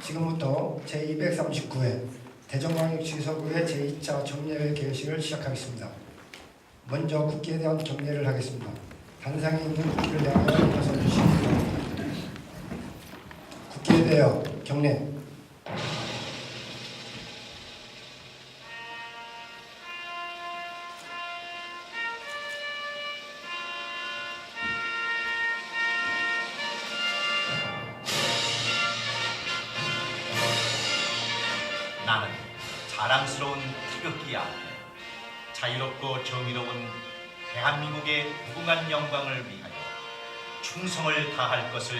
지금부터 제239회 대전광역시 서구의 제2차 정례회 개회식을 시작하겠습니다. 먼저 국기에 대한 경례를 하겠습니다. 단상에 있는 국기를 향하여 일어서 주시기 바랍니다. 국기에 대하여 경례. 나는 자랑스러운 태극기 아래 자유롭고 정의로운 대한민국의 무궁한 영광을 위하여 충성을 다할 것을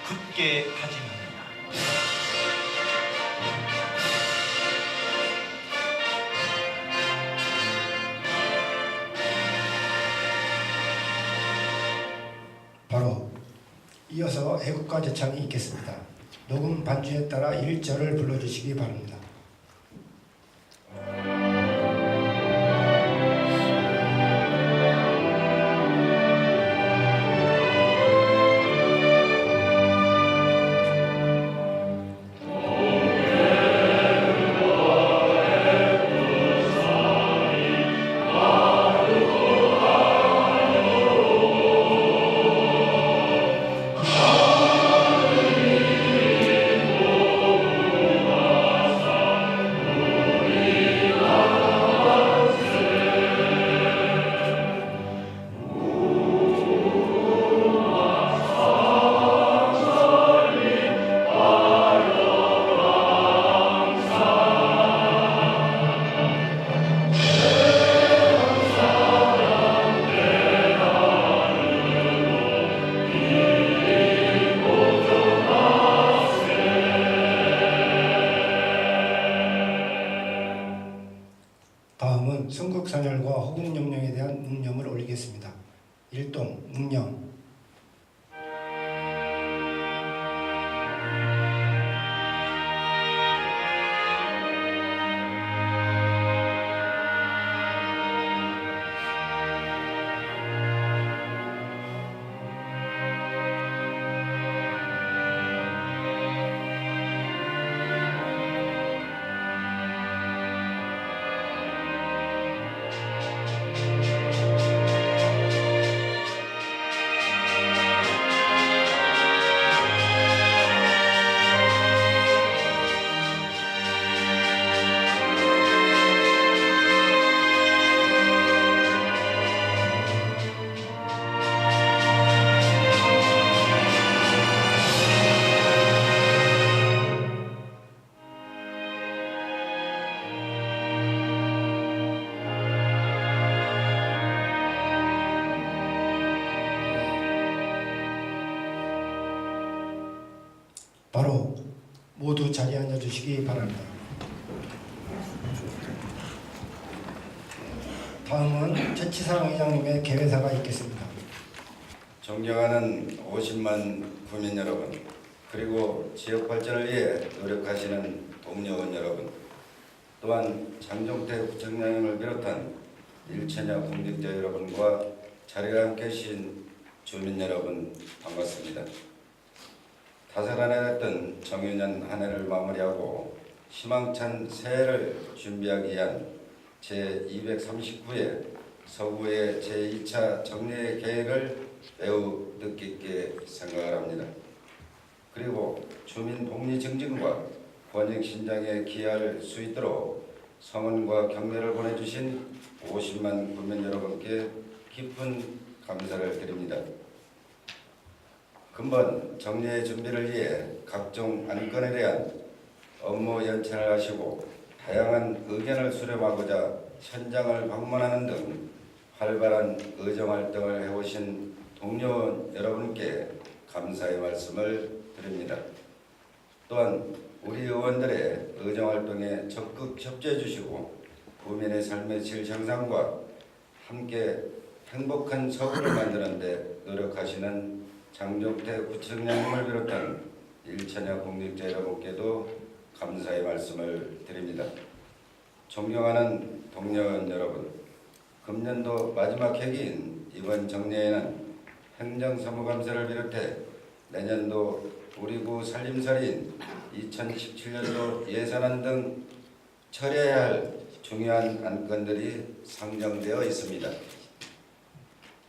굳게 다짐합니다. 바로 이어서 애국가 제창이 있겠습니다. 녹음 반주에 따라 1절을 불러주시기 바랍니다. 다음은 순국선열과 호국영령에 대한 묵념을 올리겠습니다. 일동 묵념. 바로 모두 자리에 앉아주시기 바랍니다. 다음은 최치상 의장님의 개회사가 있겠습니다. 존경하는 50만 국민 여러분, 그리고 지역 발전을 위해 노력하시는 동료원 여러분, 또한 장종태 부총장님을 비롯한 일천여 공직자 여러분과 자리에 함께 계신 주민 여러분 반갑습니다. 다사다난했던 정유년 한 해를 마무리하고 희망찬 새해를 준비하기 위한 제239회 서구의 제2차 정례 계획을 매우 뜻깊게 생각을 합니다. 그리고 주민 복리 증진과 권익 신장에 기여할 수 있도록 성원과 격려를 보내주신 50만 국민 여러분께 깊은 감사를 드립니다. 금번 정례 준비를 위해 각종 안건에 대한 업무 연찬을 하시고 다양한 의견을 수렴하고자 현장을 방문하는 등 활발한 의정활동을 해오신 동료 여러분께 감사의 말씀을 드립니다. 또한 우리 의원들의 의정활동에 적극 협조해 주시고 국민의 삶의 질 향상과 함께 행복한 서구를 만드는 데 노력하시는 장종태 부총장님을 비롯한 일천여 공직자 여러분께도 감사의 말씀을 드립니다. 존경하는 동료원 여러분, 금년도 마지막 회기인 이번 정례에는 행정사무감사를 비롯해 내년도 우리 구 살림살이인 2017년도 예산안 등 처리해야 할 중요한 안건들이 상정되어 있습니다.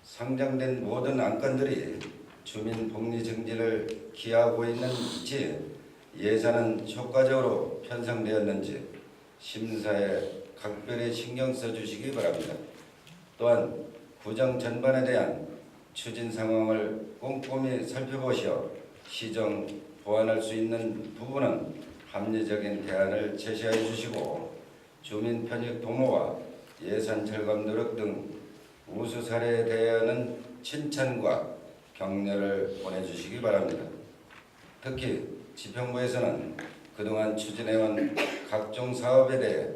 상정된 모든 안건들이 주민 복리 증진을 기하고 있는지 예산은 효과적으로 편성되었는지 심사에 각별히 신경 써주시기 바랍니다. 또한 구정 전반에 대한 추진 상황을 꼼꼼히 살펴보시어 시정 보완할 수 있는 부분은 합리적인 대안을 제시해 주시고 주민 편익 도모와 예산 절감 노력 등 우수 사례에 대한 칭찬과 격려를 보내주시기 바랍니다. 특히 지평부에서는 그동안 추진해온 각종 사업에 대해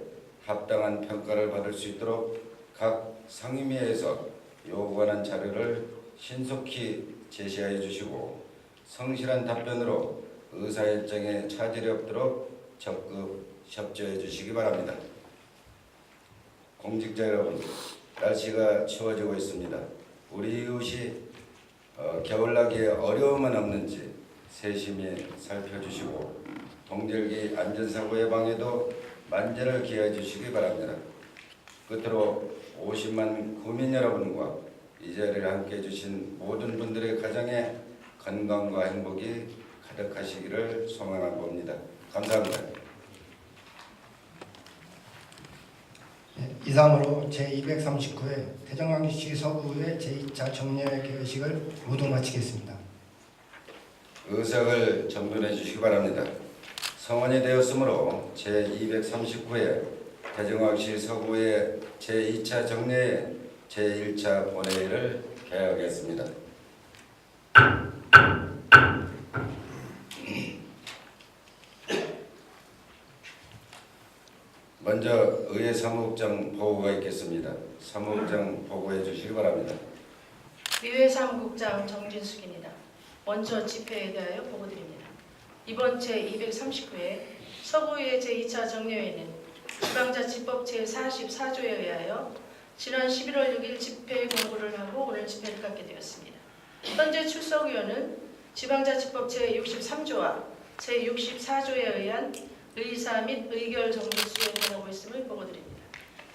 합당한 평가를 받을 수 있도록 각 상임위에서 요구하는 자료를 신속히 제시해 주시고 성실한 답변으로 의사일정에 차질이 없도록 적극 협조해 주시기 바랍니다. 공직자 여러분, 날씨가 추워지고 있습니다. 우리 이웃이 겨울나기에 어려움은 없는지 세심히 살펴주시고 동절기 안전사고 예방에도 만전을 기하해 주시기 바랍니다. 끝으로 50만 국민 여러분과 이 자리를 함께해 주신 모든 분들의 가정에 건강과 행복이 가득하시기를 소망하고 옵니다. 감사합니다. 이상으로 제239회 대전광역시 서구의 제2차 정례 개회식을 모두 마치겠습니다. 의석을 정돈해 주시기 바랍니다. 성원이 되었으므로 제239회 대전광역시 서구의 제2차 정례 제1차 본회의를 개하겠습니다. 먼저 의회 사무국장 보고가 있겠습니다. 사무국장 보고해 주시기 바랍니다. 의회 사무국장 정진숙입니다. 먼저 집회에 대하여 보고드립니다. 이번 제239회 서구의회 제2차 정례회는 지방자치법 제44조에 의하여 지난 11월 6일 집회 공고를 하고 오늘 집회를 갖게 되었습니다. 현재 출석위원은 지방자치법 제63조와 제64조에 의한 의사 및 의결 정지 수행하고 있음을 보고드립니다.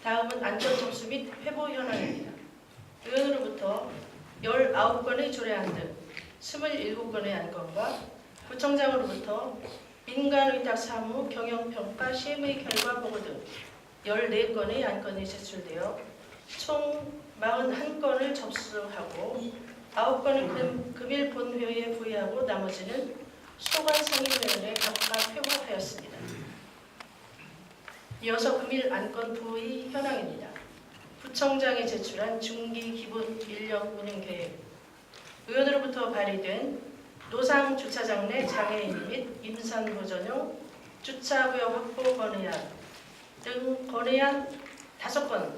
다음은 안전 접수 및 회보 현황입니다. 의원으로부터 19건의 조례안 등 27건의 안건과 구청장으로부터 민간위탁 사무 경영평가 시행의 결과 보고 등 14건의 안건이 제출되어 총 41건을 접수하고 9건은 금일 본회의에 부의하고 나머지는 소관 상임위원회에 각각 회부하였습니다. 이어서 금일 안건 부의 현황입니다. 구청장이 제출한 중기 기본 인력 운영 계획, 의원으로부터 발의된 노상 주차장 내 장애인 및 임산부 전용 주차구역 확보 건의안 등 건의안 5건,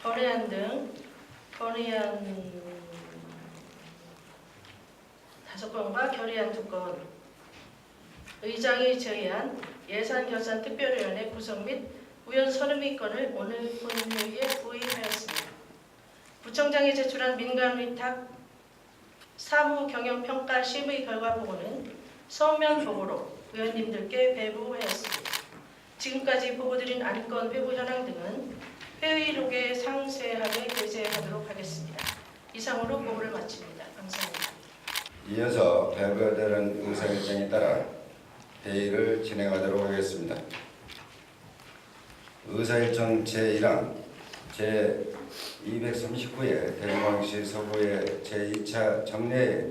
건의안 등 건의안 5건과 결의안 2건, 의장이 제의한 예산결산특별위원회 구성 및 의원 32건을 오늘 본회의에 부의하였습니다. 구청장이 제출한 민간위탁 사무 경영평가 심의 결과 보고는 서면 보고로 의원님들께 배부하였습니다. 지금까지 보고드린 안건 회부 현황 등은 회의록에 상세하게 게재하도록 하겠습니다. 이상으로 보고를 마칩니다. 감사합니다. 이어서 배부되는 의사일정에 따라 회의를 진행하도록 하겠습니다. 의사일정 제1항 제239회 대전광역시 서구의 제2차 정례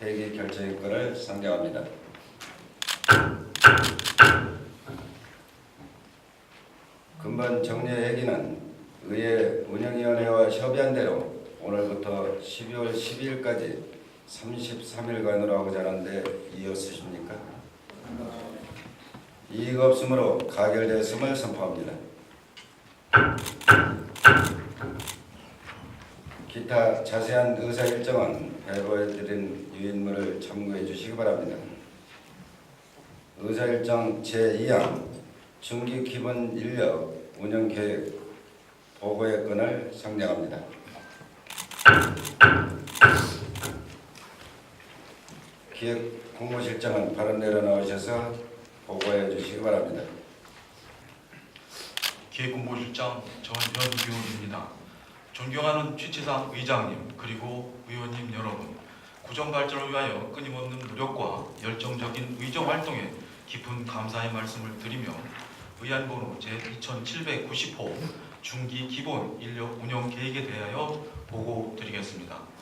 회기 결정권을 상정합니다. 근본 정례 회기는 의회 운영위원회와 협의한 대로 오늘부터 12월 12일까지 33일간으로 하고자 하는데 이해하십니까? 이의가 없으므로 가결되었음을 선포합니다. 기타 자세한 의사일정은 배부해드린 유인물을 참고해 주시기 바랍니다. 의사일정 제2항 중기 기본 인력 운영계획 보고의 건을 상정합니다. 기획 공무실장은 바로 내려나오셔서 보고해 주시기 바랍니다. 기획공보실장 전현규입니다. 존경하는 최치상 의장님 그리고 의원님 여러분, 구정 발전을 위하여 끊임없는 노력과 열정적인 의정 활동에 깊은 감사의 말씀을 드리며 의안번호 제2790호 중기 기본 인력 운영 계획에 대하여 보고 드리겠습니다.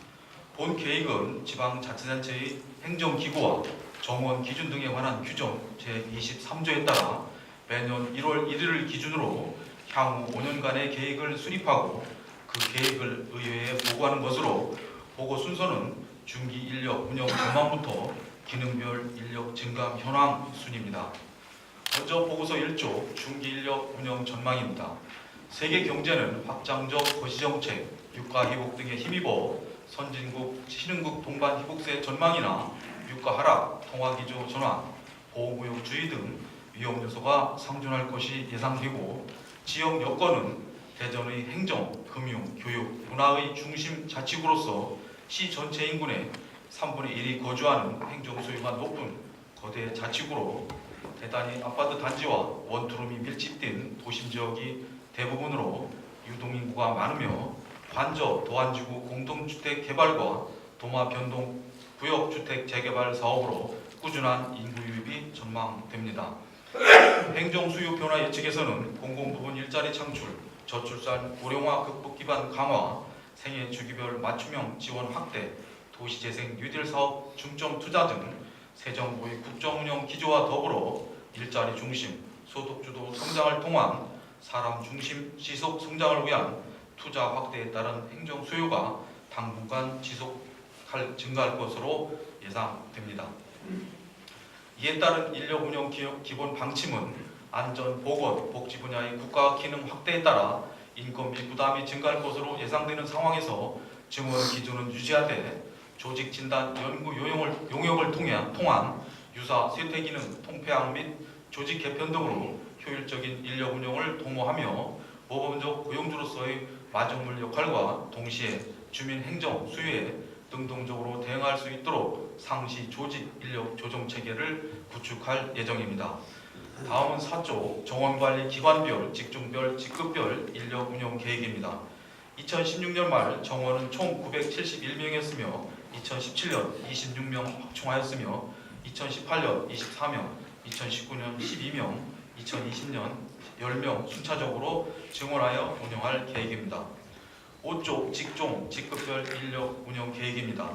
본 계획은 지방자치단체의 행정기구와 정원 기준 등에 관한 규정 제23조에 따라 매년 1월 1일을 기준으로 향후 5년간의 계획을 수립하고 그 계획을 의회에 보고하는 것으로, 보고 순서는 중기 인력 운영 전망부터 기능별 인력 증감 현황 순입니다. 먼저 보고서 1조 중기 인력 운영 전망입니다. 세계 경제는 확장적 거시정책, 유가 회복 등에 힘입어 선진국, 신흥국 동반 회복세 전망이나 유가 하락, 통화기조 전환, 보호무역주의 등 위험 요소가 상존할 것이 예상되고, 지역 여건은 대전의 행정, 금융, 교육, 문화의 중심 자치구로서 시 전체 인구의 3분의 1이 거주하는 행정 소유가 높은 거대 자치구로 대단히 아파트 단지와 원투룸이 밀집된 도심 지역이 대부분으로 유동인구가 많으며, 관저 도안지구 공동주택 개발과 도마 변동 구역 주택 재개발 사업으로 꾸준한 인구 유입이 전망됩니다. 행정 수요 변화 예측에서는 공공부문 일자리 창출, 저출산 고령화 극복 기반 강화, 생애 주기별 맞춤형 지원 확대, 도시재생 뉴딜 사업 중점 투자 등 새 정부의 국정운영 기조와 더불어 일자리 중심, 소득주도 성장을 통한 사람 중심 지속 성장을 위한 투자 확대에 따른 행정 수요가 당분간 증가할 것으로 예상됩니다. 이에 따른 인력 운영 기본 방침은 안전, 보건, 복지 분야의 국가 기능 확대에 따라 인건비 부담이 증가할 것으로 예상되는 상황에서 증원 기준은 유지하되 조직 진단 연구 용역을 통한 유사 쇠퇴 기능 통폐합 및 조직 개편 등으로 효율적인 인력 운영을 도모하며 모범적 고용주로서의 마중물 역할과 동시에 주민 행정 수요에 능동적으로 대응할 수 있도록 상시 조직 인력 조정 체계를 구축할 예정입니다. 다음은 4조 정원관리 기관별, 직종별, 직급별 인력 운영 계획입니다. 2016년 말 정원은 총 971명이었으며 2017년 26명 확충하였으며 2018년 24명, 2019년 12명, 2020년 10명 순차적으로 증원하여 운영할 계획입니다. 5조 직종, 직급별 인력 운영 계획입니다.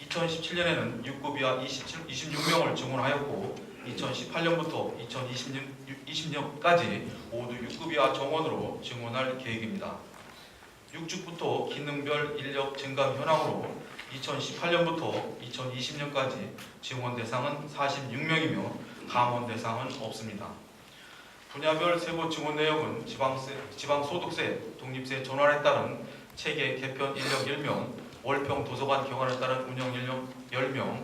2017년에는 6급 이하 26명을 증원하였고 2018년부터 2020년까지 모두 6급 이하 정원으로 증원할 계획입니다. 6축부터 기능별 인력 증감 현황으로 2018년부터 2020년까지 증원 대상은 46명이며 감원 대상은 없습니다. 분야별 세부 증원 내역은 지방소득세, 독립세 전환에 따른 체계 개편 인력 10명, 월평 도서관 경환에 따른 운영 인력 10명,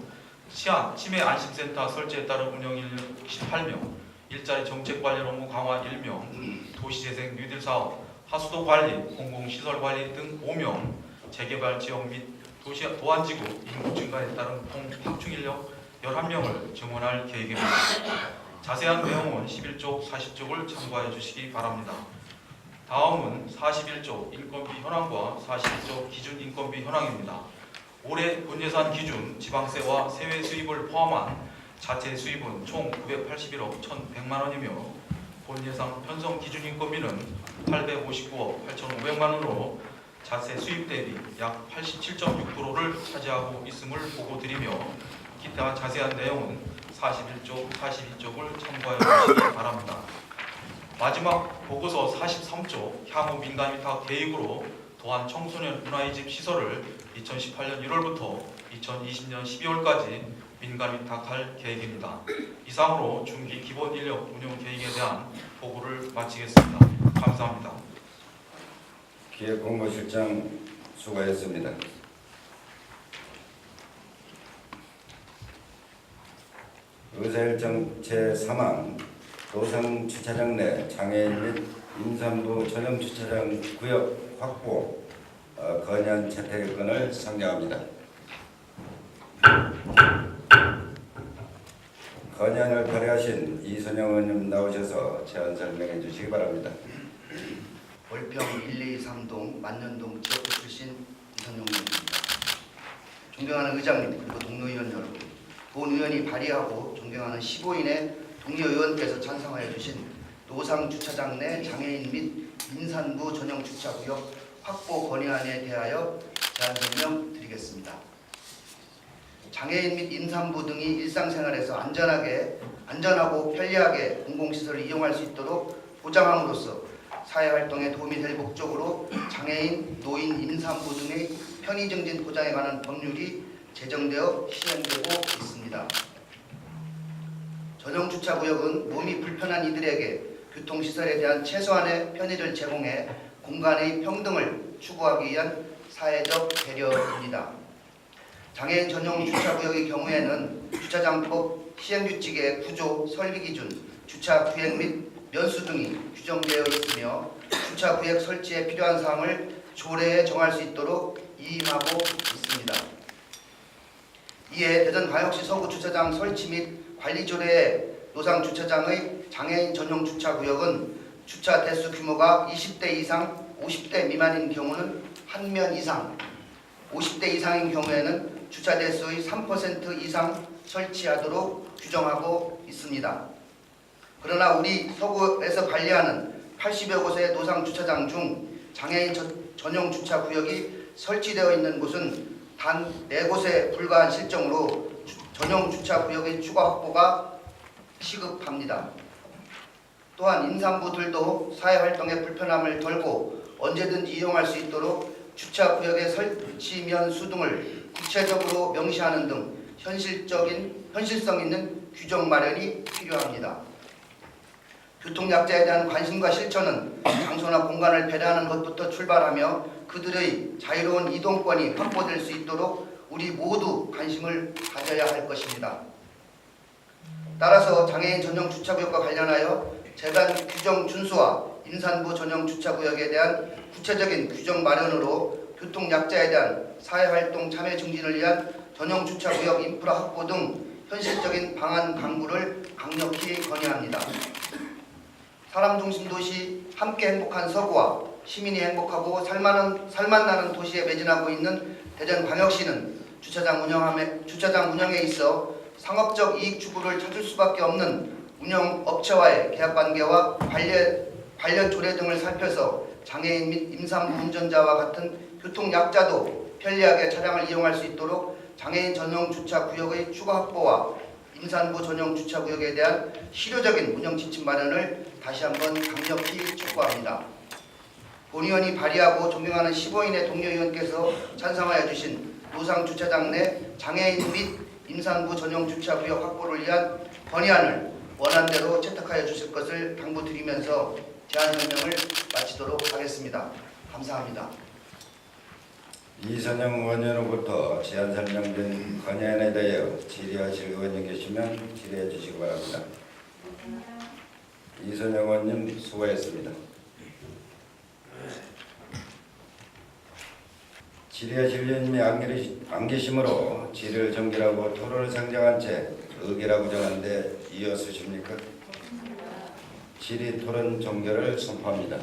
치매 안심센터 설치에 따른 운영 인력 18명, 일자리 정책 관련 업무 강화 1명, 도시재생 뉴딜 사업, 하수도 관리, 공공시설 관리 등 5명, 재개발 지역 및 도안지구 인구 증가에 따른 확충 인력 11명을 증원할 계획입니다. 자세한 내용은 11조, 40조를 참고해 주시기 바랍니다. 다음은 41조 인건비 현황과 41조 기준 인건비 현황입니다. 올해 본예산 기준 지방세와 세외 수입을 포함한 자체 수입은 총 981억 1,100만 원이며 본예산 편성 기준 인건비는 859억 8,500만 원으로 자체 수입 대비 약 87.6%를 차지하고 있음을 보고드리며 기타 자세한 내용은 41조, 42쪽을 참고해 주시기 바랍니다. 마지막 보고서 43조 향후 민간 위탁 계획으로 도안 청소년 문화의 집 시설을 2018년 1월부터 2020년 12월까지 민간 위탁할 계획입니다. 이상으로 중기 기본 인력 운영 계획에 대한 보고를 마치겠습니다. 감사합니다. 기획공무실장 수고했습니다. 의사일정 제3항 노상 주차장 내 장애인 및 임산부 전용 주차장 구역 확보 건연 채택권을 상정합니다. 건의안을 발의하신 이선영 의원님 나오셔서 제안 설명해 주시기 바랍니다. 월평 1, 2, 3동 만년동 지역구 출신 이선영 의원입니다. 존경하는 의장님 그리고 동료의원 여러분, 본 의원이 발의하고 존경하는 15인의 동료 의원께서 찬성하여 주신 노상 주차장 내 장애인 및 임산부 전용 주차구역 확보 건의안에 대하여 제안 설명 드리겠습니다. 장애인 및 임산부 등이 일상생활에서 안전하고 편리하게 공공시설을 이용할 수 있도록 보장함으로써 사회활동에 도움이 될 목적으로 장애인, 노인, 임산부 등의 편의 증진 보장에 관한 법률이 제정되어 시행되고 있습니다. 전용 주차구역은 몸이 불편한 이들에게 교통시설에 대한 최소한의 편의를 제공해 공간의 평등을 추구하기 위한 사회적 배려입니다. 장애인 전용 주차구역의 경우에는 주차장법 시행규칙의 구조, 설비기준, 주차구역 및 면수 등이 규정되어 있으며 주차구역 설치에 필요한 사항을 조례에 정할 수 있도록 이임하고 있습니다. 이에 대전광역시 서구 주차장 설치 및 관리 조례에 노상 주차장의 장애인 전용 주차구역은 주차 대수 규모가 20대 이상 50대 미만인 경우는 1면 이상, 50대 이상인 경우에는 주차 대수의 3% 이상 설치하도록 규정하고 있습니다. 그러나 우리 서구에서 관리하는 80여 곳의 노상 주차장 중 장애인 전용 주차 구역이 설치되어 있는 곳은 단 4곳에 불과한 실정으로 전용 주차 구역의 추가 확보가 시급합니다. 또한 임산부들도 사회활동의 불편함을 덜고 언제든지 이용할 수 있도록 주차 구역의 설치 면수 등을 구체적으로 명시하는 등 현실성 있는 규정 마련이 필요합니다. 교통약자에 대한 관심과 실천은 장소나 공간을 배려하는 것부터 출발하며 그들의 자유로운 이동권이 확보될 수 있도록 우리 모두 관심을 가져야 할 것입니다. 따라서 장애인 전용 주차구역과 관련하여 제반 규정 준수와 임산부 전용 주차구역에 대한 구체적인 규정 마련으로 교통약자에 대한 사회활동 참여 증진을 위한 전용 주차구역 인프라 확보 등 현실적인 방안 강구를 강력히 건의합니다. 사람 중심 도시 함께 행복한 서구와 시민이 행복하고 살맛나는 도시에 매진하고 있는 대전광역시는 주차장 운영에 있어 상업적 이익 추구를 찾을 수밖에 없는 운영업체와의 계약관계와 관련 조례 등을 살펴서 장애인 및 임산부 운전자와 같은 교통약자도 편리하게 차량을 이용할 수 있도록 장애인 전용 주차 구역의 추가 확보와 임산부 전용 주차 구역에 대한 실효적인 운영 지침 마련을 다시 한번 강력히 촉구합니다. 본 의원이 발의하고 존경하는 15인의 동료 의원께서 찬성하여 주신 노상 주차장 내 장애인 및 임산부 전용 주차 구역 확보를 위한 건의안을 원안대로 채택하여 주실 것을 당부드리면서 제안 설명을 마치도록 하겠습니다. 감사합니다. 이선영 의원으로부터 제안 설명된 건의안에 대하여 질의하실 의원이 계시면 질의해 주시기 바랍니다. 이선영 의원님 수고했습니다. 질의하실 의원님이 안 계시므로 질의를 정결하고 토론을 상정한 채 의결하고 정하는데 이어서십니까? 질의 토론 종결을 선포합니다.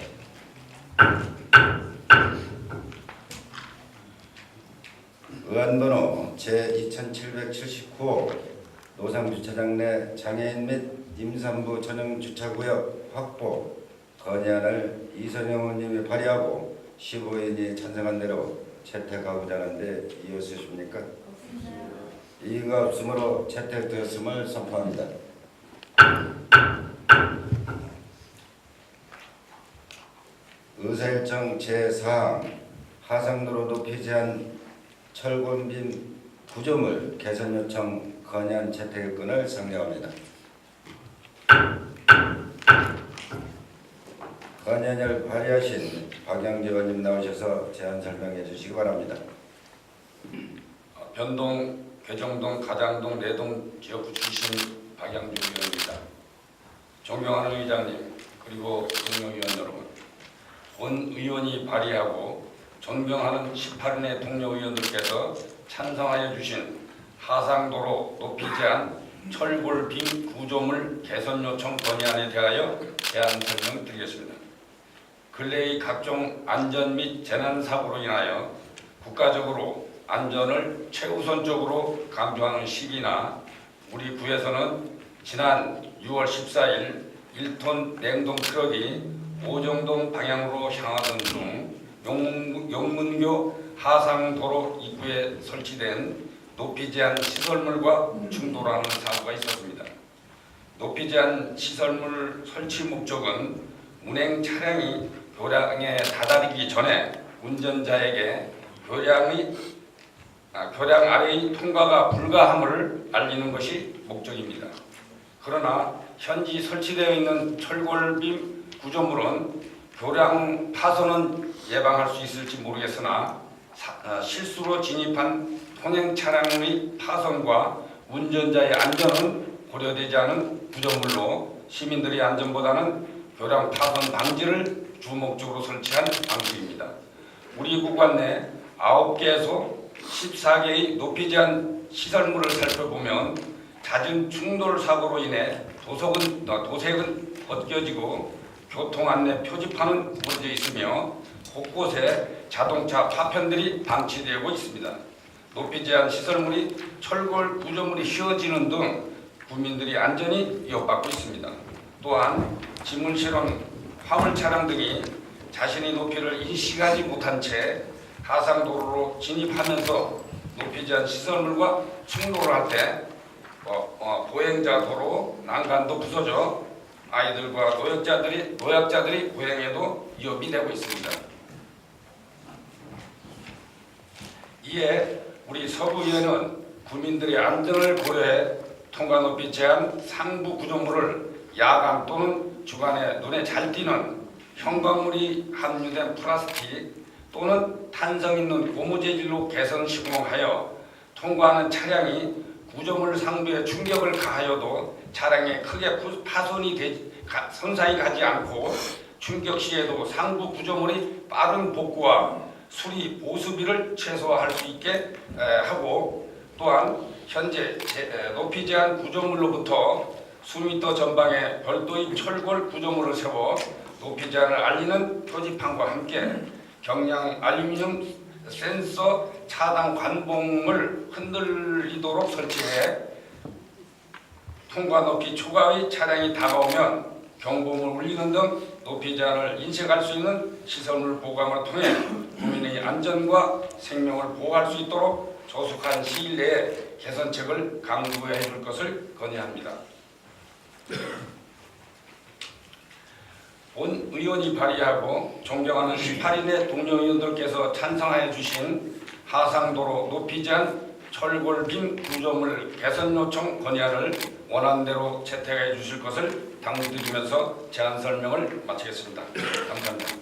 의안번호 제2779호 노상주차장 내 장애인 및 임산부 전용 주차구역 확보 건의안을 이선영 의원님이 발의하고 15인이 찬성한 대로 채택하고자 하는데 이어서십니까? 이의가 없으므로 채택되었음을 선포합니다. 의사일정 제4항 하상도로 높이 제한 철곤빈 구조물 개선 요청 건의안 채택의 건을 상정합니다. 건의안을 발의하신 박영재 의원님 나오셔서 제안 설명해 주시기 바랍니다. 변동, 괴정동, 가장동, 내동 지역구 출신 박영준 의원입니다. 존경하는 의장님 그리고 동료 의원 여러분, 본 의원이 발의하고 존경하는 18인의 동료 의원들께서 찬성하여 주신 하상도로 높이 제한 철골빔 구조물 개선 요청 건의안에 대하여 대안 설명드리겠습니다. 근래의 각종 안전 및 재난 사고로 인하여 국가적으로 안전을 최우선적으로 강조하는 시기나 우리 구에서는 지난 6월 14일 1톤 냉동 트럭이 오정동 방향으로 향하던 중 용문교 하상도로 입구에 설치된 높이 제한 시설물과 충돌하는 사고가 있었습니다. 높이 제한 시설물 설치 목적은 운행 차량이 교량에 다다르기 전에 운전자에게 교량 아래의 통과가 불가함을 알리는 것이 목적입니다. 그러나 현지 설치되어 있는 철골빔 구조물은 교량 파손은 예방할 수 있을지 모르겠으나 실수로 진입한 통행 차량의 파손과 운전자의 안전은 고려되지 않은 구조물로 시민들의 안전보다는 교량 파손 방지를 주목적으로 설치한 방식입니다. 우리 구간 내 9개에서 14개의 높이 제한 시설물을 살펴보면 잦은 충돌 사고로 인해 도색은 벗겨지고 교통 안내 표지판은 구부러져 있으며 곳곳에 자동차 파편들이 방치되고 있습니다. 높이 제한 시설물이 철골 구조물이 휘어지는 등 국민들의 안전이 위협받고 있습니다. 또한 지문 실험 화물 차량 등이 자신의 높이를 인식하지 못한 채 하상도로로 진입하면서 높이 제한 시설물과 충돌을 할 때 보행자 도로 난간도 부서져 아이들과 노약자들이 보행에도 위협이 되고 있습니다. 이에 우리 서구의회는 국민들의 안전을 고려해 통과 높이 제한 상부 구조물을 야간 또는 주간에 눈에 잘 띄는 형광물이 함유된 플라스틱 또는 탄성 있는 고무 재질로 개선 시공하여 통과하는 차량이 구조물 상부에 충격을 가하여도 차량에 크게 손상이 가지 않고 충격 시에도 상부 구조물이 빠른 복구와 수리 보수비를 최소화할 수 있게 하고 또한 현재 높이 제한 구조물로부터 수미터 전방에 별도의 철골 구조물을 세워 높이 제한을 알리는 표지판과 함께 경량 알루미늄 센서 차단 관봉을 흔들리도록 설치해 통과 높이 초과의 차량이 다가오면 경보음을 울리는 등 높이 제한을 인식할 수 있는 시설물 보강을 통해 국민의 안전과 생명을 보호할 수 있도록 조속한 시일 내에 개선책을 강구해 줄 것을 건의합니다. 본 의원이 발의하고 존경하는 18인의 동료 의원들께서 찬성하여 주신 하상도로 높이 제한 철골빔 구조물 개선 요청 건의안을 원안대로 채택해 주실 것을 당부드리면서 제안 설명을 마치겠습니다. 감사합니다.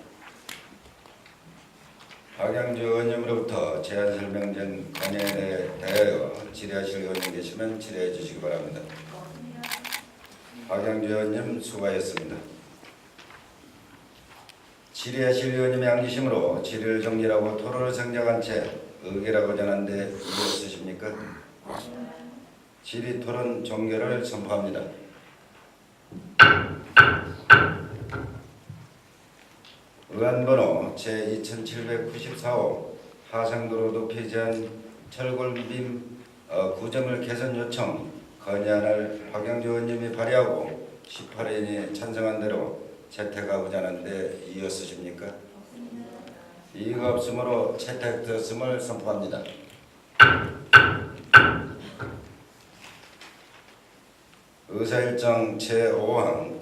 박양주 의원님으로부터 제안 설명된 건의에 대하여 질의하실 의원님 계시면 질의해 주시기 바랍니다. 박양주 의원님 수고하셨습니다. 질의하실 의원님이 안 계시므로 질의를 정리하고 토론을 정정한 채 의결하고 전한데 이유 없으십니까? 질의 토론 종결을 선포합니다. 의안번호 제2794호 하상도로 높이 제한 철골빔 구조물 개선 요청 건의안을 박양주 의원님이 발의하고 18인이 찬성한 대로 채택하고자 하는데 이유 없으십니까? 이유가 없으므로 채택되었음을 선포합니다. 의사일정 제5항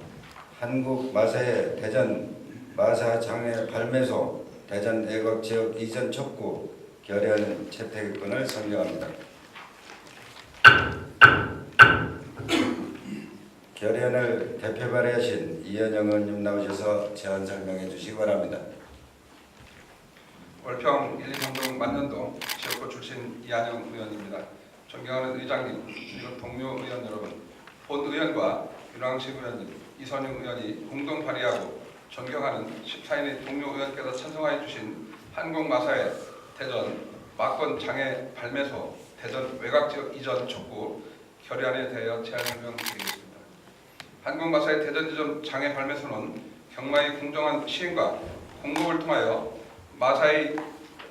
한국마사회 대전 마사장애 발매소 대전 애국지역 이전 촉구 결의안 채택권을 선정합니다. 결의안을 대표 발의하신 이현영 의원님 나오셔서 제안 설명해 주시기 바랍니다. 월평 1, 2평동 만년동 지역구 출신 이한영 의원입니다. 존경하는 의장님, 그리고 동료 의원 여러분, 본 의원과 윤왕식 의원님, 이선영 의원이 공동 발의하고 존경하는 14인의 동료 의원께서 찬성하여 주신 한국마사회 대전 막권 장애 발매소 대전 외곽지역 이전 촉구 결의안에 대하여 제안 설명드리겠습니다. 한국마사회 대전지점 장애 발매소는 경마의 공정한 시행과 공급을 통하여 마사의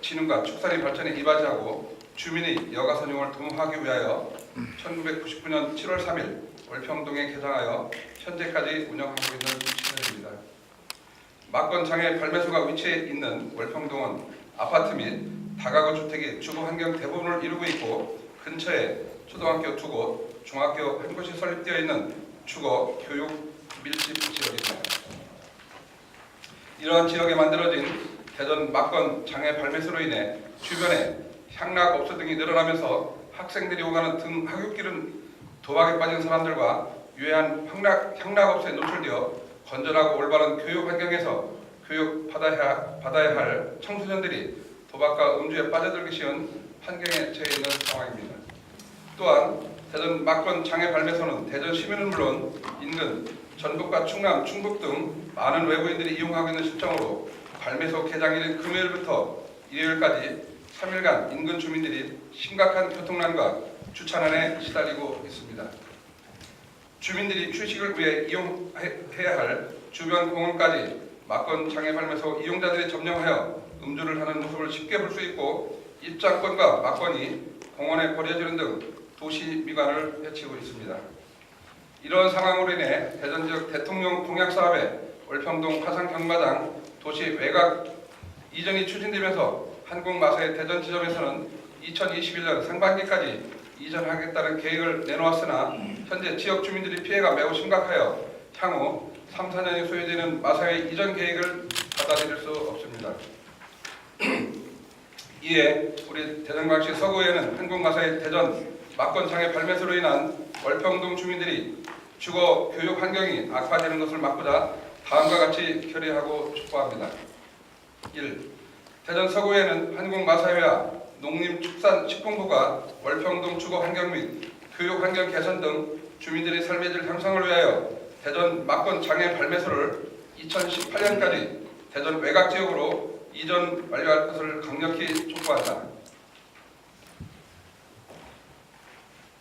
진흥과 축산의 발전에 이바지하고 주민의 여가 선용을 도모하기 위하여 1999년 7월 3일 월평동에 개장하여 현재까지 운영하고 있는 시설입니다. 막권 장애 발매소가 위치해 있는 월평동은 아파트 및 다가구 주택이 주거 환경 대부분을 이루고 있고 근처에 초등학교 2곳, 중학교 1곳이 설립되어 있는 주거 교육 밀집 지역입니다. 이러한 지역에 만들어진 대전 막권 장애 발매소로 인해 주변에 향락업소 등이 늘어나면서 학생들이 오가는 등 하굣길은 도박에 빠진 사람들과 유해한 향락업소에 노출되어 건전하고 올바른 교육 환경에서 교육 받아야 할 청소년들이 도박과 음주에 빠져들기 쉬운 환경에 처해 있는 상황입니다. 또한 대전 막권 장애 발매소는 대전 시민은 물론 인근 전북과 충남, 충북 등 많은 외부인들이 이용하고 있는 실정으로 발매소 개장일인 금요일부터 일요일까지 3일간 인근 주민들이 심각한 교통난과 주차난에 시달리고 있습니다. 주민들이 휴식을 위해 이용해야 할 주변 공원까지 막권 장애 발매소 이용자들이 점령하여 음주를 하는 모습을 쉽게 볼 수 있고 입장권과 막권이 공원에 버려지는 등 도시 미관을 해치고 있습니다. 이런 상황으로 인해 대전 지역 대통령 공약 사업에 월평동 화산 경마장 도시 외곽 이전이 추진되면서 한국마사회 대전 지점에서는 2021년 상반기까지 이전하겠다는 계획을 내놓았으나 현재 지역 주민들의 피해가 매우 심각하여 향후 3, 4년이 소요되는 마사회 이전 계획을 받아들일 수 없습니다. 이에 우리 대전광시 서구에는 한국마사회 대전 막권 장애 발매소로 인한 월평동 주민들이 주거 교육 환경이 악화되는 것을 막고자 다음과 같이 결의하고 촉구합니다. 1. 대전 서구에는 한국마사회와 농림축산식품부가 월평동 주거 환경 및 교육 환경 개선 등 주민들의 삶의 질 향상을 위하여 대전 막권 장애 발매소를 2018년까지 대전 외곽 지역으로 이전 완료할 것을 강력히 촉구한다.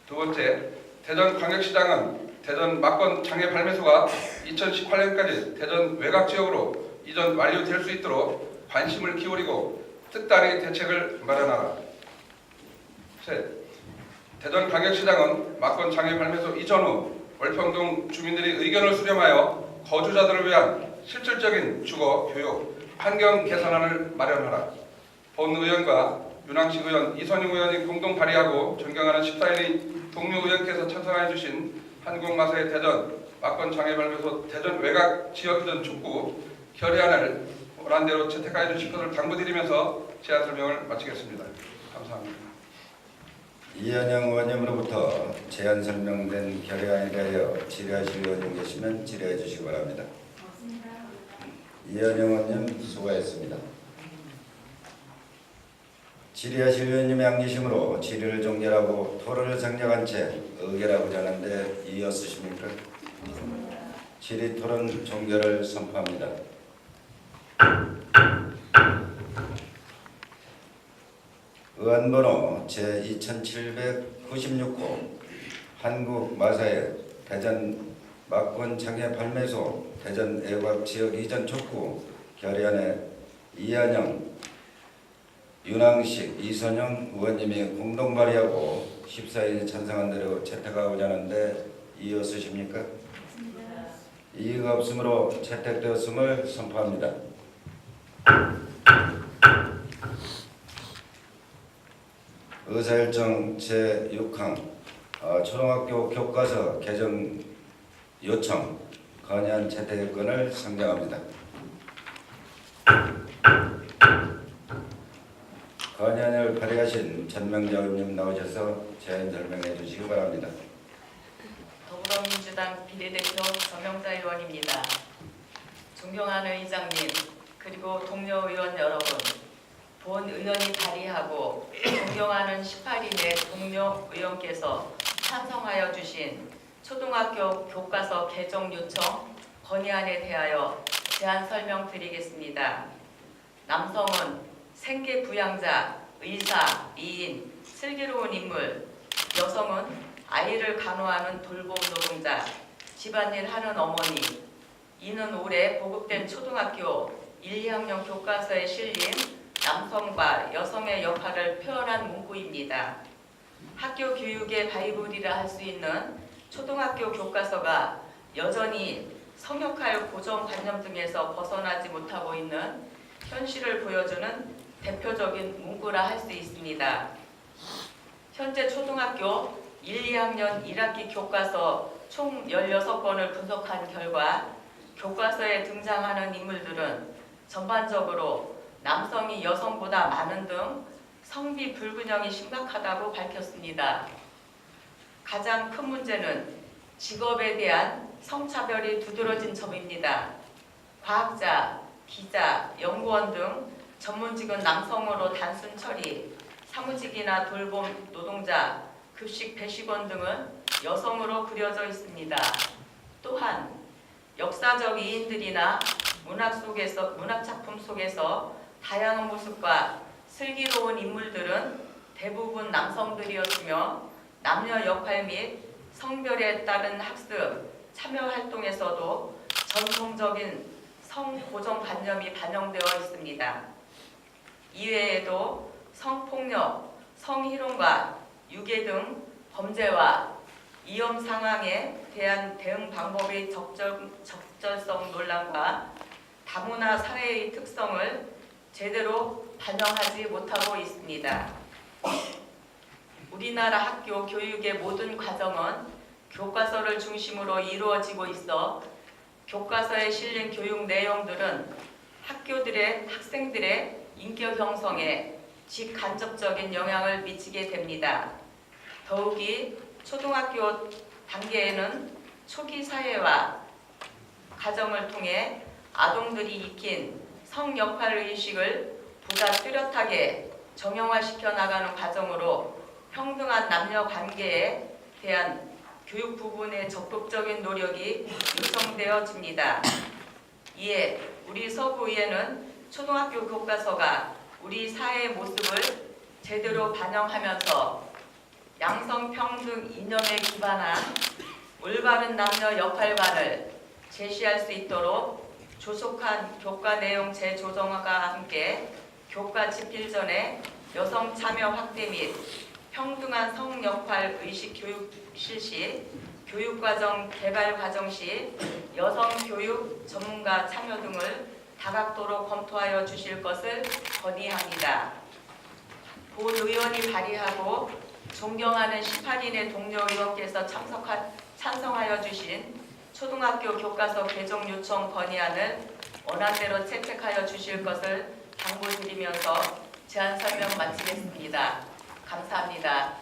두 번째, 대전광역시장은 대전 막권 장애 발매소가 2018년까지 대전 외곽 지역으로 이전 완료될 수 있도록 관심을 기울이고 특단의 대책을 마련하라. 셋, 대전광역시장은 막권 장애 발매소 이전 후 월평동 주민들의 의견을 수렴하여 거주자들을 위한 실질적인 주거, 교육, 환경 개선안을 마련하라. 본 의원과 윤항식 의원, 이선영 의원이 공동 발의하고 존경하는 14인의 동료 의원께서 찬성해 주신 한국마사회 대전 막권 장애 발매소 대전 외곽 지역 이전 촉구 결의안을 원안대로 채택하여 주실 것을 당부드리면서 제안 설명을 마치겠습니다. 감사합니다. 이현영 의원님으로부터 제안 설명된 결의안에 대하여 질의하실 의원님 계시면 질의해 주시기 바랍니다. 이현영 의원님 수고하셨습니다. 질의하실 의원님의 안 계시므로 질의를 종결하고 토론을 생략한 채 의결하고자 하는데 이의 없으십니까? 질의 토론 종결을 선포합니다. 의안번호 제2796호 한국마사회 대전 막권 장애 발매소 대전 외곽 지역 이전 촉구 결의안에 이한영, 윤항식, 이선영 의원님이 공동 발의하고 14인이 찬성한 대로 채택하고자 하는데 이의 없으십니까? 이의가 없으므로 채택되었음을 선포합니다. 의사일정 제6항 초등학교 교과서 개정 요청 건의안 채택권을 상정합니다. 건의안을 발의하신 전명자 의원님 나오셔서 제안 설명해 주시기 바랍니다. 더불어민주당 비례대표 전명자 의원입니다. 존경하는 의장님 그리고 동료 의원 여러분, 본 의원이 발의하고 존경하는 18인의 동료 의원께서 찬성하여 주신 초등학교 교과서 개정 요청 건의안에 대하여 제안 설명드리겠습니다. 남성은 생계 부양자, 의사, 이인, 슬기로운 인물, 여성은 아이를 간호하는 돌봄 노동자, 집안일 하는 어머니. 이는 올해 보급된 초등학교 1, 2학년 교과서에 실린 남성과 여성의 역할을 표현한 문구입니다. 학교 교육의 바이블이라 할 수 있는 초등학교 교과서가 여전히 성역할 고정관념 등에서 벗어나지 못하고 있는 현실을 보여주는 대표적인 문구라 할 수 있습니다. 현재 초등학교 1, 2학년 1학기 교과서 총 16권을 분석한 결과 교과서에 등장하는 인물들은 전반적으로 남성이 여성보다 많은 등 성비 불균형이 심각하다고 밝혔습니다. 가장 큰 문제는 직업에 대한 성차별이 두드러진 점입니다. 과학자, 기자, 연구원 등 전문직은 남성으로 단순 처리, 사무직이나 돌봄 노동자, 급식 배식원 등은 여성으로 그려져 있습니다. 또한 역사적 이인들이나 문학작품 속에서 다양한 모습과 슬기로운 인물들은 대부분 남성들이었으며 남녀 역할 및 성별에 따른 학습, 참여 활동에서도 전통적인 성고정관념이 반영되어 있습니다. 이외에도 성폭력, 성희롱과 유괴 등 범죄와 위험 상황에 대한 대응 방법의 적절성 논란과 다문화 사회의 특성을 제대로 반영하지 못하고 있습니다. 우리나라 학교 교육의 모든 과정은 교과서를 중심으로 이루어지고 있어 교과서에 실린 교육 내용들은 학생들의 인격 형성에 직간접적인 영향을 미치게 됩니다. 더욱이 초등학교 단계에는 초기 사회와 가정을 통해 아동들이 익힌 성역할 의식을 보다 뚜렷하게 정형화시켜 나가는 과정으로 평등한 남녀 관계에 대한 교육 부분의 적극적인 노력이 요청되어집니다. 이에 우리 서구의회는 초등학교 교과서가 우리 사회의 모습을 제대로 반영하면서 양성평등 이념에 기반한 올바른 남녀 역할관을 제시할 수 있도록 조속한 교과 내용 재조정과 함께 교과 집필 전에 여성 참여 확대 및 평등한 성역할 의식 교육 실시, 교육과정 개발 과정 시 여성 교육 전문가 참여 등을 다각도로 검토하여 주실 것을 건의합니다. 본 의원이 발의하고 존경하는 18인의 동료 의원께서 찬성하여 주신 초등학교 교과서 개정 요청 건의안을 원안대로 채택하여 주실 것을 당부드리면서 제안 설명 마치겠습니다. 감사합니다.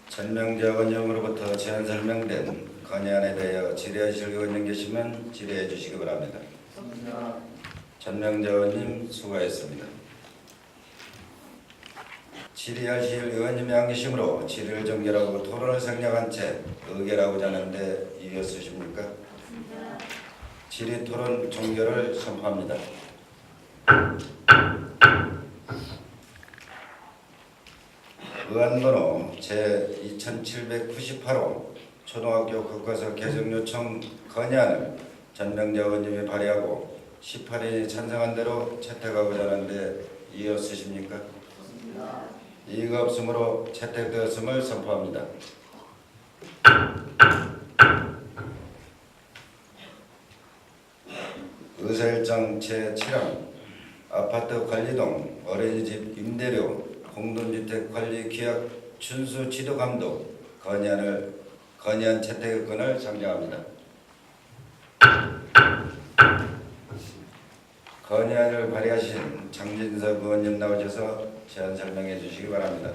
전명재 의원님으로부터 제안 설명된 건의안에 대하여 질의하실 의원님 계시면 질의해 주시기 바랍니다. 전명재 의원님 수고하셨습니다. 질의하실 의원님이 안 계시므로 질의를 종결하고 토론을 생략한 채 의결하고자 하는데 이의 없으십니까? 질의 토론 종결을 선포합니다. 의안번호 제2798호 초등학교 교과서 개정 요청 건의안을 전명재 의원님이 발의하고 18인이 찬성한 대로 채택하고자 하는데 이의 없으십니까? 이의가 없으므로 채택되었음을 선포합니다. 의사일정 제7항 아파트 관리동 어린이집 임대료 공동주택 관리 규약 준수 지도 감독 건의안 채택권을 상정합니다. 건의안을 발의하신 장진섭 의원님 나오셔서 제안 설명해 주시기 바랍니다.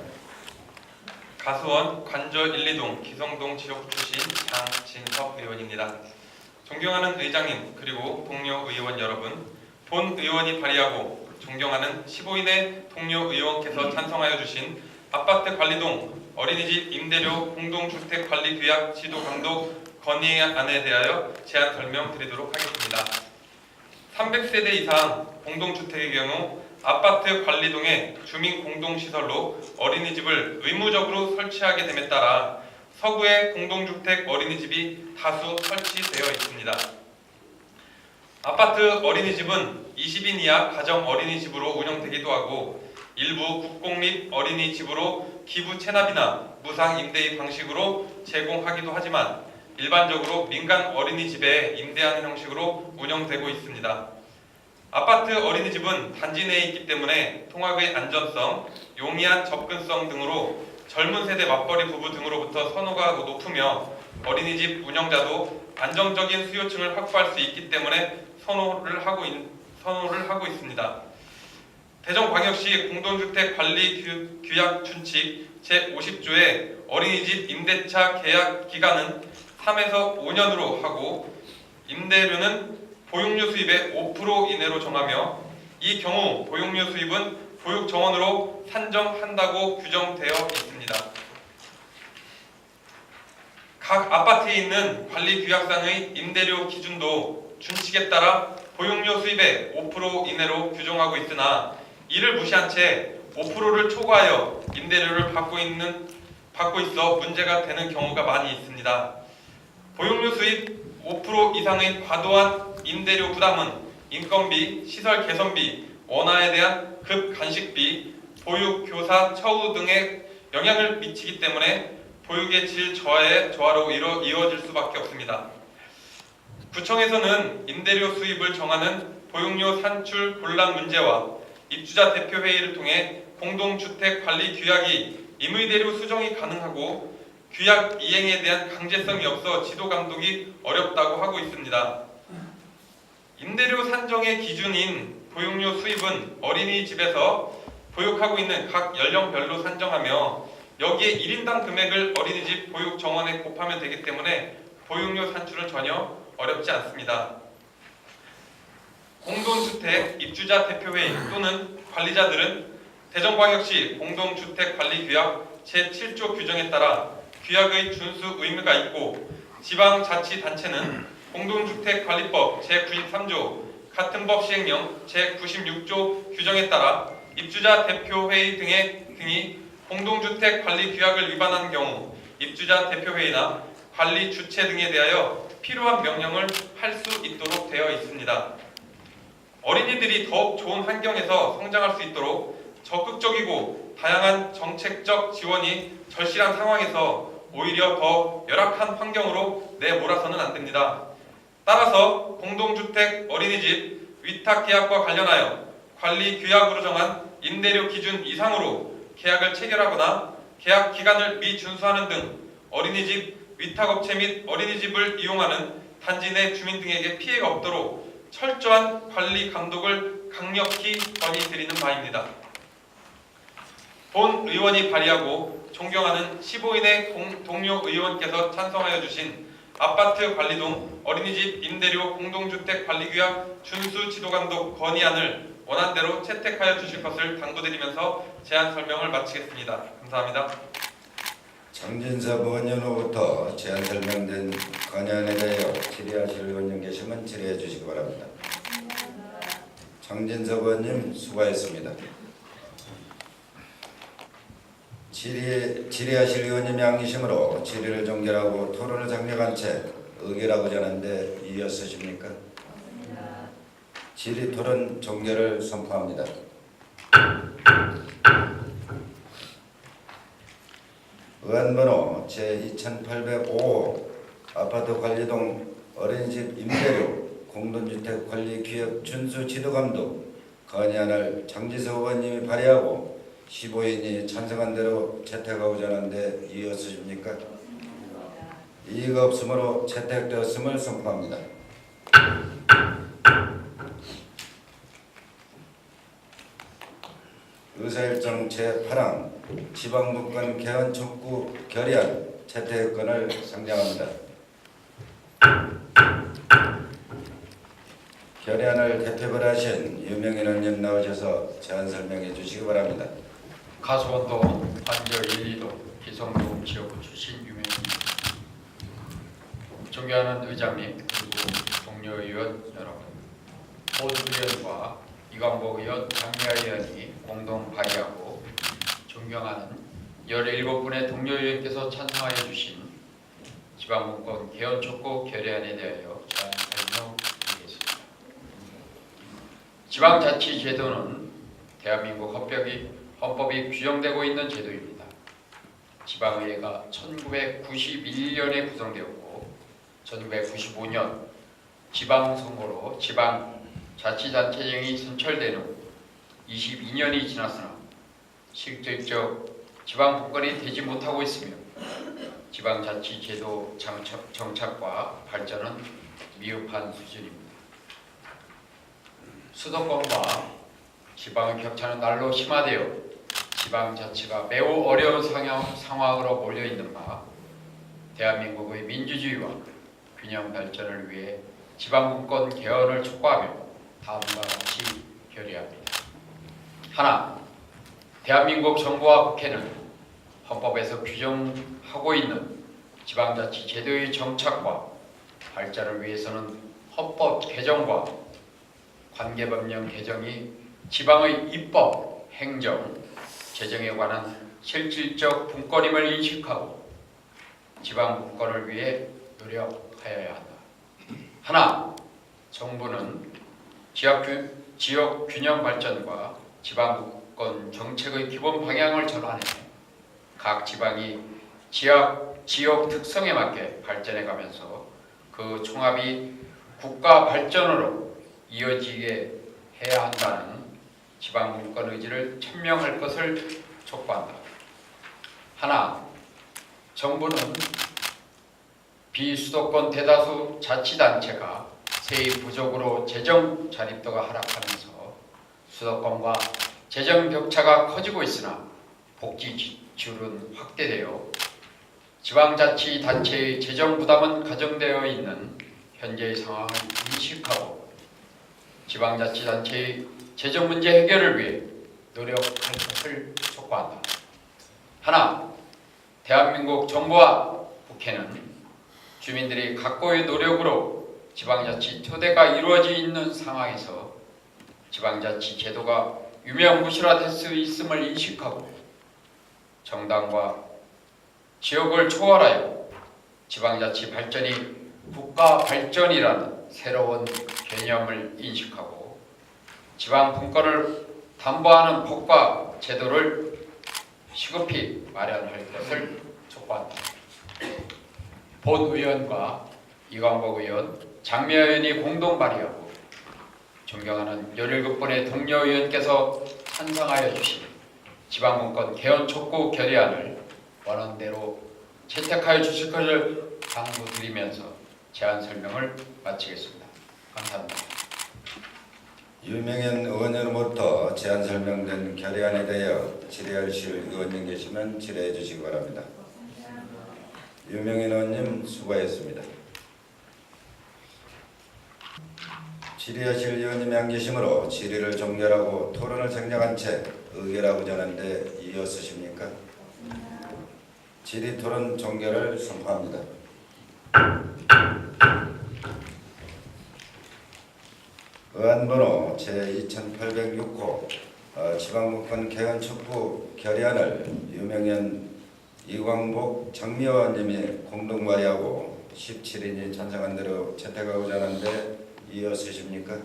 가수원 관저 1, 2동 기성동 지역 출신 장진섭 의원입니다. 존경하는 의장님 그리고 동료 의원 여러분, 본 의원이 발의하고 존경하는 15인의 동료 의원께서 찬성하여 주신 아파트 관리동 어린이집 임대료 공동주택 관리 규약 지도 감독 건의안에 대하여 제안 설명 드리도록 하겠습니다. 300세대 이상 공동주택의 경우 아파트 관리동의 주민 공동시설로 어린이집을 의무적으로 설치하게 됨에 따라 서구의 공동주택 어린이집이 다수 설치되어 있습니다. 아파트 어린이집은 20인 이하 가정 어린이집으로 운영되기도 하고 일부 국공 및 어린이집으로 기부 체납이나 무상 임대 방식으로 제공하기도 하지만 일반적으로 민간 어린이집에 임대하는 형식으로 운영되고 있습니다. 아파트 어린이집은 단지 내에 있기 때문에 통학의 안전성, 용이한 접근성 등으로 젊은 세대 맞벌이 부부 등으로부터 선호가 높으며 어린이집 운영자도 안정적인 수요층을 확보할 수 있기 때문에 선호를 하고 있습니다. 대전광역시 공동주택 관리 규약 준칙 제50조의 어린이집 임대차 계약 기간은 3에서 5년으로 하고 임대료는 보육료 수입의 5% 이내로 정하며 이 경우 보육료 수입은 보육 정원으로 산정한다고 규정되어 있습니다. 각 아파트에 있는 관리 규약상의 임대료 기준도 준칙에 따라 보육료 수입의 5% 이내로 규정하고 있으나 이를 무시한 채 5%를 초과하여 임대료를 받고 있어 문제가 되는 경우가 많이 있습니다. 보육료 수입 5% 이상의 과도한 임대료 부담은 인건비, 시설 개선비, 원화에 대한 급 간식비, 보육, 교사, 처우 등에 영향을 미치기 때문에 보육의 질 저하로 이루어질 수밖에 없습니다. 구청에서는 임대료 수입을 정하는 보육료 산출 곤란 문제와 입주자 대표회의를 통해 공동주택관리 규약이 임의대로 수정이 가능하고 규약 이행에 대한 강제성이 없어 지도 감독이 어렵다고 하고 있습니다. 임대료 산정의 기준인 보육료 수입은 어린이집에서 보육하고 있는 각 연령별로 산정하며 여기에 1인당 금액을 어린이집 보육 정원에 곱하면 되기 때문에 보육료 산출은 전혀 어렵지 않습니다. 공동주택 입주자 대표회의 또는 관리자들은 대전광역시 공동주택관리규약 제7조 규정에 따라 규약의 준수 의무가 있고 지방자치단체는 공동주택관리법 제93조 같은 법 시행령 제96조 규정에 따라 입주자 대표회의 등이 공동주택관리규약을 위반한 경우 입주자 대표회의나 관리 주체 등에 대하여 필요한 명령을 할 수 있도록 되어 있습니다. 어린이들이 더욱 좋은 환경에서 성장할 수 있도록 적극적이고 다양한 정책적 지원이 절실한 상황에서 오히려 더 열악한 환경으로 내몰아서는 안 됩니다. 따라서 공동주택 어린이집 위탁계약과 관련하여 관리규약으로 정한 임대료 기준 이상으로 계약을 체결하거나 계약 기간을 미준수하는 등 어린이집 위탁업체 및 어린이집을 이용하는 단지 내 주민 등에게 피해가 없도록 철저한 관리 감독을 강력히 건의드리는 바입니다. 본 의원이 발의하고 존경하는 15인의 동료 의원께서 찬성하여 주신 아파트 관리동 어린이집 임대료 공동주택 관리규약 준수 지도감독 건의안을 원안대로 채택하여 주실 것을 당부드리면서 제안 설명을 마치겠습니다. 감사합니다. 장진섭 의원으로부터 제안 설명된 건의안에 대하여 질의하실 의원님 계시면 질의해 주시기 바랍니다. 장진섭 의원님 수고하셨습니다. 질의하실 의원님이 아니시므로 질의를 종결하고 토론을 장려한 채 의결하고자 하는데 이의었으십니까? 질의 토론 종결을 선포합니다. 의안번호 제2805 아파트 관리동 어린이집 임대료 공동주택 관리 규약 준수 지도감독 건의안을 장진섭 의원님이 발의하고 15인이 찬성한 대로 채택하고자 하는데 이의 없으십니까? 이의가 없으므로 채택되었음을 선포합니다. 의사일정 제8항 지방분권 개헌 촉구 결의안 채택권을 상정합니다. 결의안을 대표 발의하신 유명인 의원님 나오셔서 제안 설명해 주시기 바랍니다. 가수원동 관저 1, 2동 기성동 지역구 출신 유명입니다. 존경하는 의장님 그리고 동료 의원 여러분, 본 의원과 이광복 의원, 장미아 의원이 공동 발의하고 존경하는 17분의 동료 의원께서 찬성하여 주신 지방분권 개헌 촉구 결의안에 대하여 제안 설명드리겠습니다. 지방자치제도는 대한민국 헌법이 규정되고 있는 제도입니다. 지방의회가 1991년에 구성되었고 1995년 지방선거로 지방자치단체령이 선출된 후 22년이 지났으나 실질적 지방분권이 되지 못하고 있으며 지방자치제도 정착과 발전은 미흡한 수준입니다. 수도권과 지방의 격차는 날로 심화되어 지방자치가 매우 어려운 상황으로 몰려있는 바 대한민국의 민주주의와 균형 발전을 위해 지방분권 개헌을 촉구하며 다음과 같이 결의합니다. 하나, 대한민국 정부와 국회는 헌법에서 규정하고 있는 지방자치 제도의 정착과 발전을 위해서는 헌법 개정과 관계법령 개정이 지방의 입법, 행정, 재정에 관한 실질적 분권임을 인식하고 지방분권을 위해 노력하여야 한다. 하나, 정부는 지역 균형 발전과 지방분권 정책의 기본 방향을 전환해 각 지방이 지역 특성에 맞게 발전해가면서 그 총합이 국가 발전으로 이어지게 해야 한다는 지방분권 의지를 천명할 것을 촉구한다. 하나, 정부는 비수도권 대다수 자치단체가 세입 부족으로 재정 자립도가 하락하면서 수도권과 재정 격차가 커지고 있으나 복지 지출은 확대되어 지방자치단체의 재정 부담은 가정되어 있는 현재의 상황을 인식하고 지방자치단체의 재정 문제 해결을 위해 노력할 것을 촉구한다. 하나, 대한민국 정부와 국회는 주민들이 각고의 노력으로 지방자치 초대가 이루어져 있는 상황에서 지방자치 제도가 유명무실화될 수 있음을 인식하고 정당과 지역을 초월하여 지방자치 발전이 국가 발전이라는 새로운 개념을 인식하고 지방분권을 담보하는 법과 제도를 시급히 마련할 것을 촉구한다. 본 의원과 이광복 의원, 장미아 의원이 공동 발의하고 존경하는 17분의 동료 의원께서 찬성하여 주신 지방분권 개헌 촉구 결의안을 원안대로 채택하여 주실 것을 당부드리면서 제안 설명을 마치겠습니다. 감사합니다. 유명현 의원으로부터 제안 설명된 결의안에 대하여 질의하실 의원님 계시면 질의해 주시기 바랍니다. 유명현 의원님 수고하셨습니다. 질의하실 의원님이 안 계시므로 질의를 종결하고 토론을 생략한 채 의결하고자 하는데 이어쓰십니까? 질의 토론 종결을 선포합니다. 의안번호 제2806호 지방분권 개헌 촉구 결의안을 유명현, 이광복, 장미아 의원님이 공동 발의하고 17인이 찬성한 대로 채택하고자 하는데 이어쓰십니까?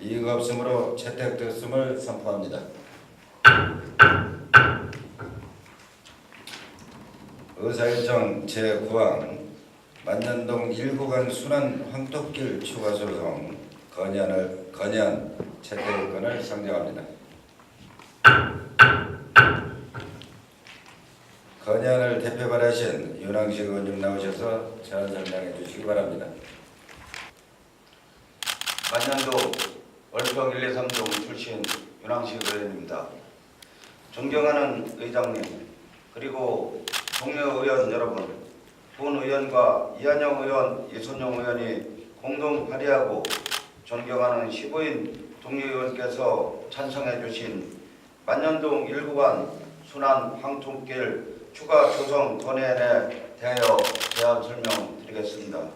이의가 없으므로 채택됐음을 선포합니다. 의사일정 제9항 만년동 1구간 순환 황토길 추가 소송 건의안 채택권을 상정합니다. 건의안을 대표 발의하신 윤항식 의원님 나오셔서 제안 설명해 주시기 바랍니다. 만년도 월평 1, 2, 3동 출신 윤항식 의원입니다. 존경하는 의장님, 그리고 동료 의원 여러분, 본 의원과 이한영 의원, 이선용 의원이 공동 발의하고 존경하는 15인 동료 의원께서 찬성해 주신 만년동 1구간 순환 황토길 추가 조성 건의안에 대하여 제안 설명드리겠습니다.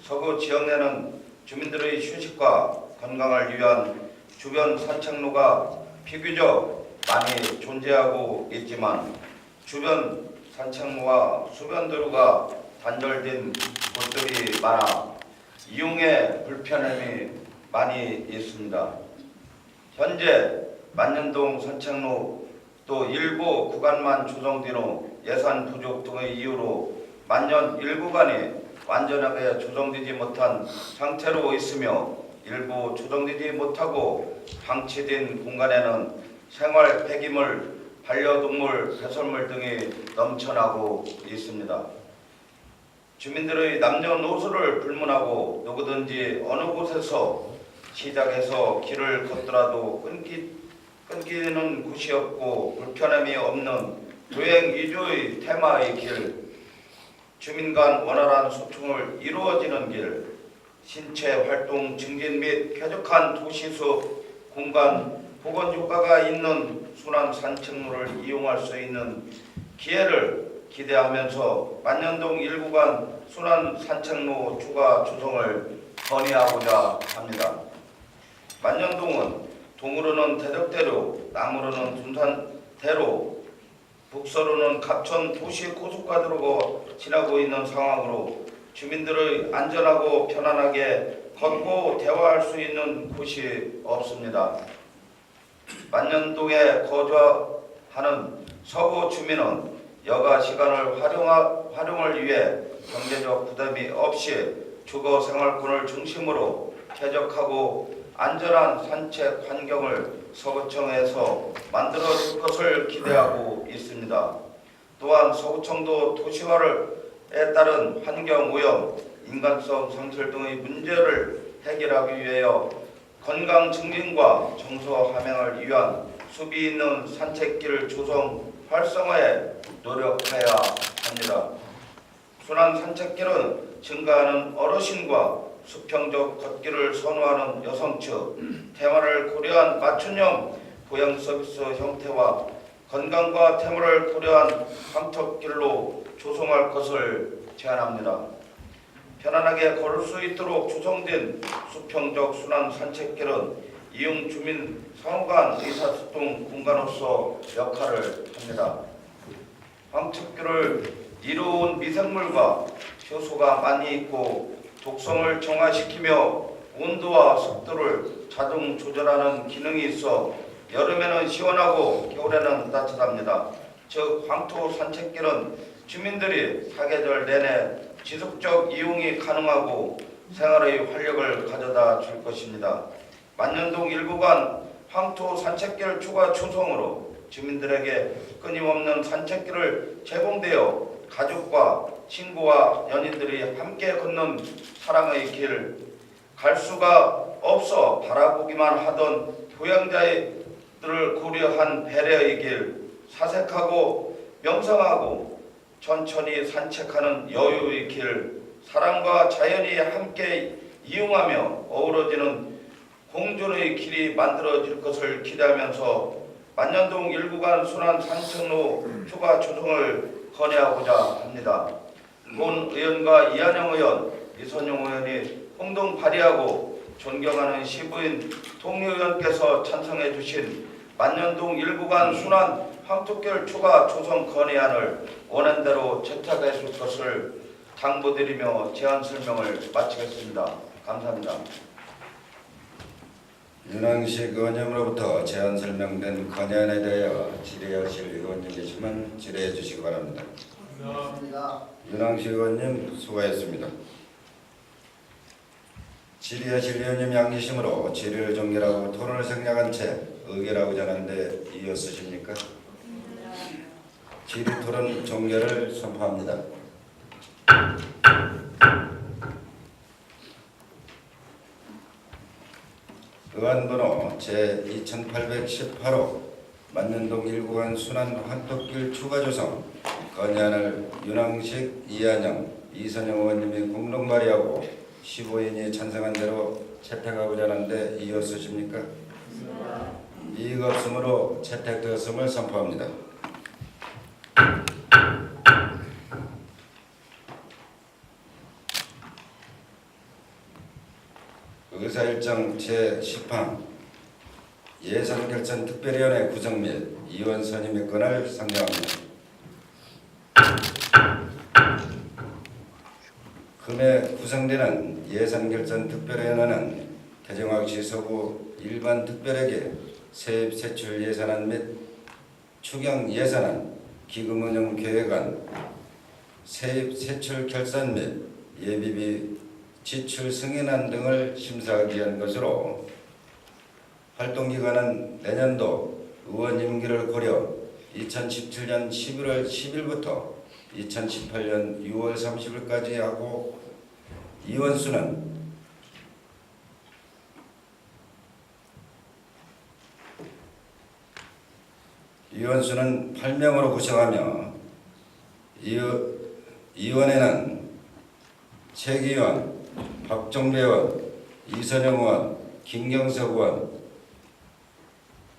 서구 지역 내는 주민들의 휴식과 건강을 위한 주변 산책로가 비교적 많이 존재하고 있지만 주변 산책로와 수변도로가 단절된 곳들이 많아 이용에 불편함이 많이 있습니다. 현재 만년동 산책로 또 일부 구간만 조성된 예산 부족 등의 이유로 만년 일구간이 완전하게 조성되지 못한 상태로 있으며 일부 조성되지 못하고 방치된 공간에는 생활 폐기물, 반려동물 배설물 등이 넘쳐나고 있습니다. 주민들의 남녀노소를 불문하고 누구든지 어느 곳에서 시작해서 길을 걷더라도 끊기는 곳이 없고 불편함이 없는 도행 위주의 테마의 길, 주민 간 원활한 소통을 이루어지는 길, 신체 활동 증진 및 쾌적한 도시숲 공간 보건 효과가 있는 순환 산책로를 이용할 수 있는 기회를 기대하면서 만년동 1구간 순환 산책로 추가 조성을 건의하고자 합니다. 만년동은 동으로는 대덕대로, 남으로는 둔산대로, 북서로는 갑천 도시 고속가도로가 지나고 있는 상황으로 주민들의 안전하고 편안하게 걷고 대화할 수 있는 곳이 없습니다. 만년동에 거주하는 서구 주민은 여가 시간을 활용을 위해 경제적 부담이 없이 주거 생활권을 중심으로 쾌적하고 안전한 산책 환경을 서구청에서 만들어줄 것을 기대하고 있습니다. 또한 서구청도 도시화에 따른 환경오염, 인간성 상실 등의 문제를 해결하기 위하여 건강 증진과 정서 함양을 위한 수비 있는 산책길 조성 활성화에 노력해야 합니다. 순환 산책길은 증가하는 어르신과 수평적 걷기를 선호하는 여성층, 테마를 고려한 맞춤형 보양 서비스 형태와 건강과 테마를 고려한 황토길로 조성할 것을 제안합니다. 편안하게 걸을 수 있도록 조성된 수평적 순환 산책길은 이용 주민 상호 간 의사소통 공간으로서 역할을 합니다. 황토길을 이로운 미생물과 효소가 많이 있고 독성을 정화시키며 온도와 습도를 자동 조절하는 기능이 있어 여름에는 시원하고 겨울에는 따뜻합니다. 즉 황토 산책길은 주민들이 사계절 내내 지속적 이용이 가능하고 생활의 활력을 가져다 줄 것입니다. 만년동 1구간 황토 산책길 추가 조성으로 주민들에게 끊임없는 산책길을 제공되어 가족과 친구와 연인들이 함께 걷는 사랑의 길, 갈 수가 없어 바라보기만 하던 교양자들을 고려한 배려의 길, 사색하고 명상하고 천천히 산책하는 여유의 길, 사랑과 자연이 함께 이용하며 어우러지는 공존의 길이 만들어질 것을 기대하면서 만년동 1구간 순환 산책로 추가 조성을 건의하고자 합니다. 본 의원과 이한영 의원, 이선용 의원이 공동 발의하고 존경하는 시부인 동료 의원께서 찬성해 주신 만년동 1구간 순환 황토길 추가 조성 건의안을 원안대로 채택해 줄 것을 당부드리며 제안 설명을 마치겠습니다. 감사합니다. 윤항식 의원님으로부터 제안 설명된 건의안에 대하여 질의하실 의원님 계시면 질의해 주시기 바랍니다. 감사합니다. 윤항식 의원님 수고하셨습니다. 질의하실 의원님 양기심으로 질의를 종결하고 토론을 생략한 채 의결하고자 하는데 이의없으십니까? 질의 토론 종결을 선포합니다. 의안번호 제2818호 만년동 1구간 순환 황토길 추가 조성 건의안을 윤항식, 이한영, 이선영 의원님이 공동 발의하고 15인이 찬성한 대로 채택하고자 하는데 이의 없으십니까? 이의가 없으므로 채택되었음을 선포합니다. 의사일정 제10항 예산결산특별위원회 구성 및 위원 선임의 건을 상정합니다. 금에 구성되는 예산결산특별위원회는 대정학시 서구 일반 특별회계 세입 세출 예산안 및 추경 예산안, 기금 운영 계획안, 세입 세출 결산 및 예비비 지출 승인안 등을 심사하기 위한 것으로 활동기간은 내년도 의원 임기를 고려 2017년 11월 10일부터 2018년 6월 30일까지 하고 의원수는 의원수는 8명으로 구성하며 의원에는 최기원, 박종배 의원, 이선영 의원, 김경석 의원,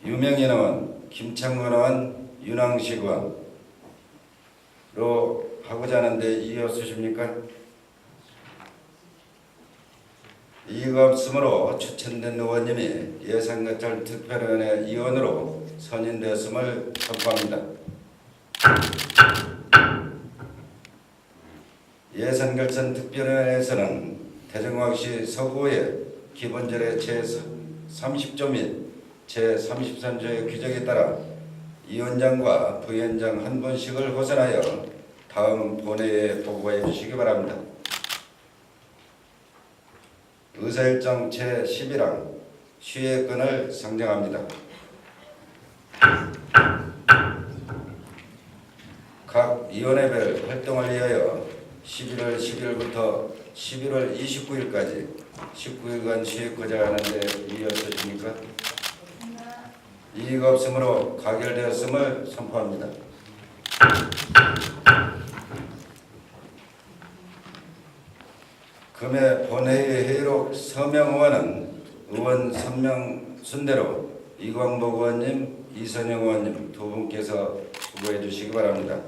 유명인 의원, 김창건 의원, 윤항식 의원으로 하고자 하는데 이의 없으십니까? 이의가 없으므로 추천된 의원님이 예산결산 특별위원회 선임되었음을 선포합니다. 예산결산 특별위원회에서는 대정학시 서구의 기본절의 제30조 및 제33조의 규정에 따라 위원장과 부위원장 한 분씩을 호선하여 다음 본회의에 보고해 주시기 바랍니다. 의사일정 제11항 시의건을 상정합니다. 각 위원회별 활동을 위하여 11월 10일부터 11월 29일까지 19일간 시의고자 하는데 이의 없으십니까? 이의가 없으므로 가결되었음을 선포합니다. 금의 본회의 회의록 서명 의원은 의원 3명 순대로 이광복 의원님, 이선영 의원님 두 분께서 수고해 주시기 바랍니다.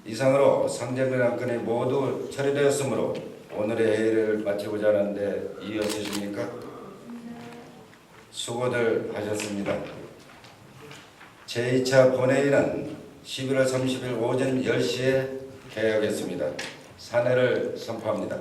이상으로 상정된 안건이 모두 처리되었으므로 오늘의 회의를 마치고자 하는데 이의 없으십니까? 수고들 하셨습니다. 제2차 본회의는 11월 30일 오전 10시에 개회하겠습니다. 사내를 선포합니다.